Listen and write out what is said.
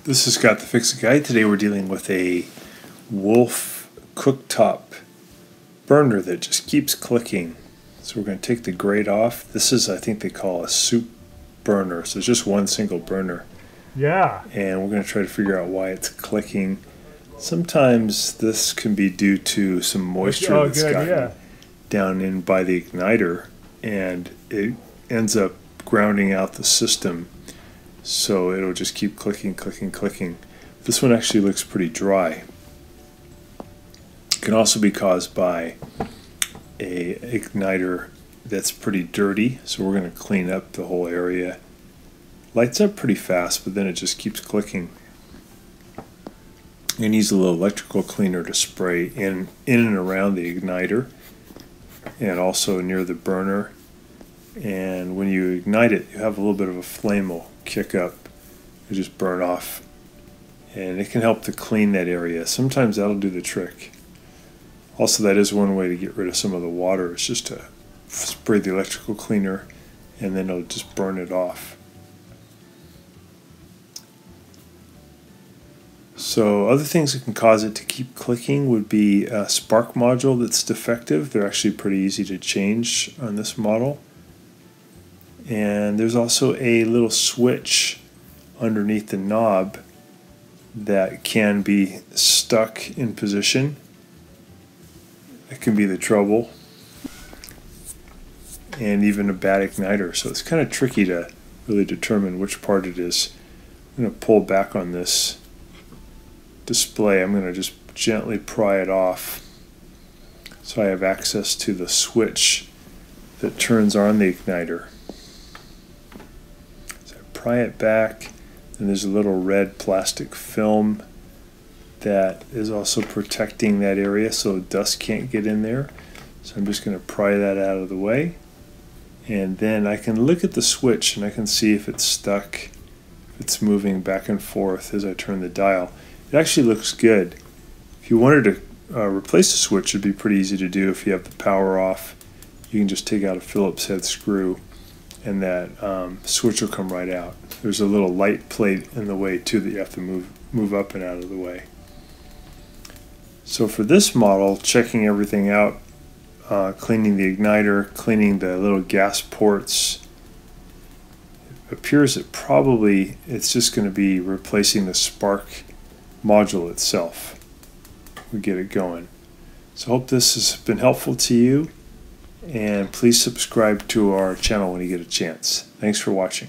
This is Scott the Fix It Guy. Today we're dealing with a Wolf cooktop burner that just keeps clicking. So we're going to take the grate off. This is, I think they call a soup burner. So it's just one single burner. Yeah. And we're going to try to figure out why it's clicking. Sometimes this can be due to some moisture that's gotten down in by the igniter, and it ends up grounding out the system. So it'll just keep clicking, clicking, clicking. This one actually looks pretty dry. It can also be caused by a igniter that's pretty dirty, so we're going to clean up the whole area. Lights up pretty fast, but then it just keeps clicking. You need a little electrical cleaner to spray in and around the igniter and also near the burner. And when you ignite it, you have a little bit of a flame will kick up. You just burn off, and it can help to clean that area. Sometimes that'll do the trick. Also, that is one way to get rid of some of the water. It's just to spray the electrical cleaner, and then it'll just burn it off. So other things that can cause it to keep clicking would be a spark module that's defective. They're actually pretty easy to change on this model. And there's also a little switch underneath the knob that can be stuck in position. That can be the trouble. And even a bad igniter. So it's kind of tricky to really determine which part it is. I'm going to pull back on this display. I'm going to just gently pry it off so I have access to the switch that turns on the igniter. So I pry it back, and there's a little red plastic film that is also protecting that area so dust can't get in there. So I'm just going to pry that out of the way, and then I can look at the switch and I can see if it's stuck, if it's moving back and forth as I turn the dial. It actually looks good. If you wanted to replace the switch, it'd be pretty easy to do. If you have the power off, you can just take out a Phillips head screw, and that switch will come right out. There's a little light plate in the way too that you have to move up and out of the way. So for this model, checking everything out, cleaning the igniter, cleaning the little gas ports, it appears that probably it's just going to be replacing the spark module itself. We get it going. So I hope this has been helpful to you, and please subscribe to our channel when you get a chance. Thanks for watching.